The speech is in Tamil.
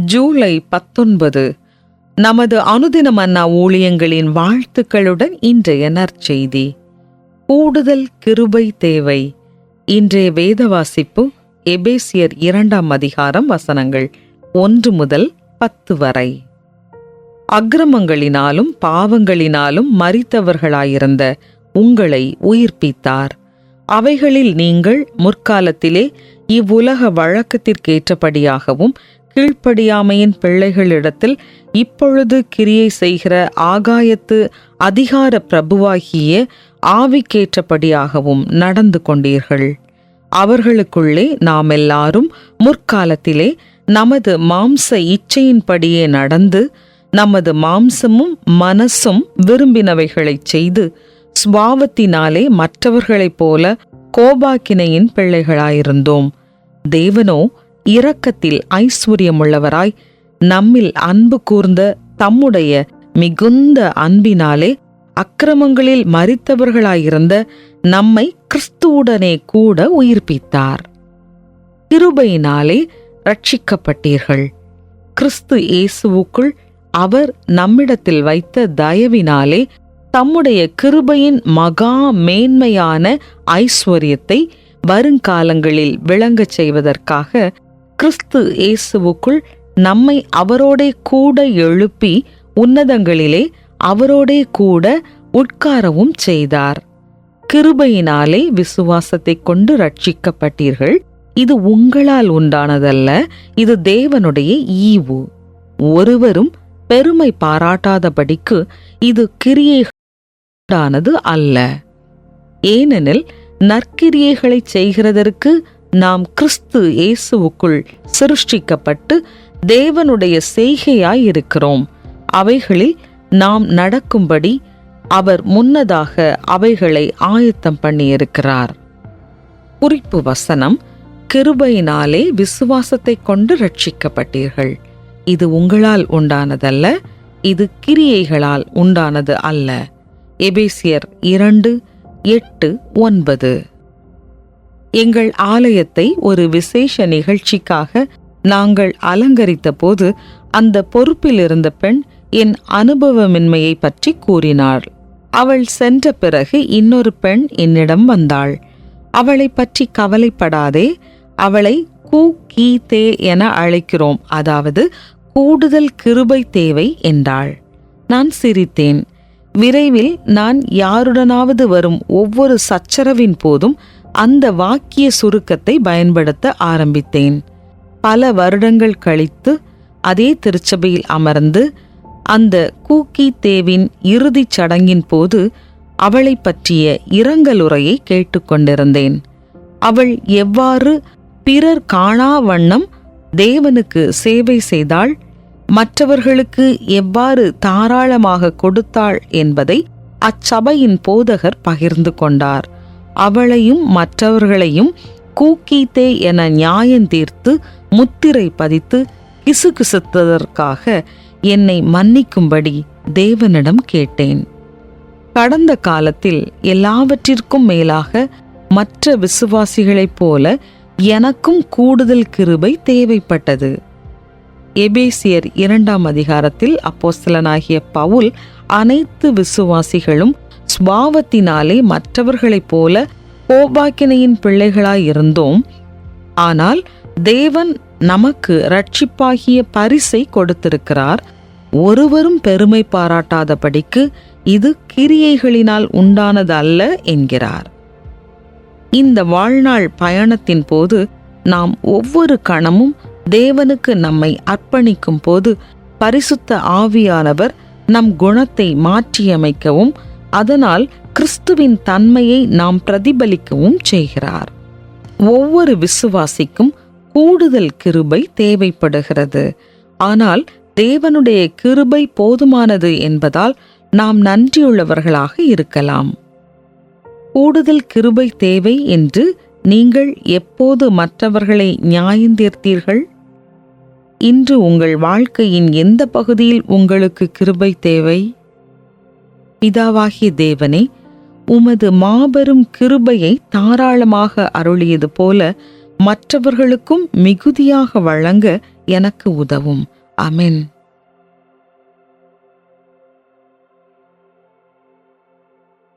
ஜூலை 19 நமது அனுதின மன்னா ஊழியங்களின் வாழ்த்துக்களுடன் இன்றைய நற்செய்தி. கூடுதல் கிருபை தேவை. இன்றைய வேத வாசிப்பு எபேசியர் 2ஆம் அதிகாரம் வசனங்கள் 1 முதல் 10 வரை. அக்கிரமங்களினாலும் பாவங்களினாலும் மரித்தவர்களாயிருந்த உங்களை உயிர்ப்பித்தார். அவைகளில் நீங்கள் முற்காலத்திலே இவ்வுலக வழக்கத்திற்கேற்றபடியாகவும் கீழ்ப்படியாமையின் பிள்ளைகளிடத்தில் இப்பொழுது கிரியை செய்கிற ஆகாயத்து அதிகார பிரபுவாகிய ஆவிக்கேற்றபடியாகவும் நடந்து கொண்டீர்கள். அவர்களுக்குள்ளே நாம் எல்லாரும் முற்காலத்திலே நமது மாம்ச இச்சையின்படியே நடந்து நமது மாம்சமும் மனசும் விரும்பினவைகளைச் செய்து சுபாவத்தினாலே மற்றவர்களைப் போல கோபாக்கினையின் பிள்ளைகளாயிருந்தோம். தேவனோ இரக்கத்தில் ஐஸ்வர்யமுள்ளவராய் நம்மில் அன்பு கூர்ந்த தம்முடைய மிகுந்த அன்பினாலே அக்கிரமங்களில் மரித்தவர்களாயிருந்த நம்மை கிறிஸ்துவுடனே கூட உயிர்ப்பித்தார். கிருபையினாலே ரட்சிக்கப்பட்டீர்கள். கிறிஸ்து இயேசுவுக்குள் அவர் நம்மிடத்தில் வைத்த தயவினாலே தம்முடைய கிருபையின் மகா மேன்மையான ஐஸ்வர்யத்தை வருங்காலங்களில் விளங்கச் செய்வதற்காக கிறிஸ்து இயேசுவுக்குள் நம்மை அவரோடே கூட எழுப்பி உன்னதங்களிலே அவரோடே கூட உட்காரவும் செய்தார். கிருபையினாலே விசுவாசத்தை கொண்டு ரட்சிக்கப்பட்டீர்கள். இது உங்களால் உண்டானதல்ல, இது தேவனுடைய ஈவு. ஒருவரும் பெருமை பாராட்டாதபடிக்கு இது கிரியைகளானது அல்ல. ஏனெனில் நற்கிரியைகளை செய்கிறதற்கு நாம் கிறிஸ்து இயேசுவுக்குள் சிருஷ்டிக்கப்பட்டு தேவனுடைய செய்கையாயிருக்கிறோம். அவைகளில் நாம் நடக்கும்படி அவர் முன்னதாக அவைகளை ஆயத்தம் பண்ணியிருக்கிறார். குறிப்பு வசனம்: கிருபையினாலே விசுவாசத்தை கொண்டு ரட்சிக்கப்பட்டீர்கள். இது உங்களால் உண்டானதல்ல, இது கிரியைகளால் உண்டானது அல்ல. எபேசியர் 2:8-9. எங்கள் ஆலயத்தை ஒரு விசேஷ நிகழ்ச்சிக்காக நாங்கள் அலங்கரித்த போது அந்த பொறுப்பில் இருந்த பெண் என் அனுபவமின்மையை பற்றி கூறினாள். அவள் சென்ற பிறகு இன்னொரு பெண் என்னிடம் வந்தாள். அவளை பற்றி கவலைப்படாதே, அவளை கூகீதே என அழைக்கிறோம், அதாவது கூடுதல் கிருபை தேவை என்றாள். நான் சிரித்தேன். விரைவில் நான் யாருடனாவது வரும் ஒவ்வொரு சச்சரவின் போதும் அந்த வாக்கிய சுருக்கத்தை பயன்படுத்த ஆரம்பித்தேன். பல வருடங்கள் கழித்து அதே திருச்சபையில் அமர்ந்து அந்த கூகீதேவின் இறுதிச் சடங்கின் போது அவளை பற்றிய இரங்கலுரையை கேட்டுக்கொண்டிருந்தேன். அவள் எவ்வாறு பிறர் காணா வண்ணம் தேவனுக்கு சேவை செய்தாள், மற்றவர்களுக்கு எவ்வாறு தாராளமாக கொடுத்தாள் என்பதை அச்சபையின் போதகர் பகிர்ந்து கொண்டார். அவளையும் மற்றவர்களையும் கூகீதே என நியாயந்தீர்த்து முத்திரை பதித்து கிசுகிசுத்ததற்காக என்னை மன்னிக்கும்படி தேவனிடம் கேட்டேன். கடந்த காலத்தில் எல்லாவற்றிற்கும் மேலாக மற்ற விசுவாசிகளைப் போல எனக்கும் கூடுதல் கிருபை தேவைப்பட்டது. எபேசியர் 2ஆம் அதிகாரத்தில் அப்போஸ்தலனாகிய பவுல் அனைத்து விசுவாசிகளும் சுபாவத்தினாலே மற்றவர்களைப் போல கோபாக்கினையின் பிள்ளைகளாயிருந்தோம். ஆனால் தேவன் நமக்கு இரட்சிப்பாகிய பரிசை கொடுத்திருக்கிறார். ஒருவரும் பெருமை பாராட்டாதபடிக்கு இது கிரியைகளினால் உண்டானது அல்ல என்கிறார். இந்த வாழ்நாள் பயணத்தின் போது நாம் ஒவ்வொரு கணமும் தேவனுக்கு நம்மை அர்ப்பணிக்கும் போது பரிசுத்த ஆவியானவர் நம் குணத்தை மாற்றியமைக்கவும் அதனால் கிறிஸ்துவின் தன்மையை நாம் பிரதிபலிக்கவும் செய்கிறார். ஒவ்வொரு விசுவாசிக்கும் கூடுதல் கிருபை தேவைப்படுகிறது. ஆனால் தேவனுடைய கிருபை போதுமானது என்பதால் நாம் நன்றியுள்ளவர்களாக இருக்கலாம். கூடுதல் கிருபை தேவை என்று நீங்கள் எப்போது மற்றவர்களை நியாயந்தீர்த்தீர்கள்? இன்று உங்கள் வாழ்க்கையின் எந்த பகுதியில் உங்களுக்கு கிருபை தேவை? பிதாவாகிய தேவனே, உமது மாபெரும் கிருபையை தாராளமாக அருளியது போல மற்றவர்களுக்கும் மிகுதியாக வழங்க எனக்கு உதவும். ஆமென்.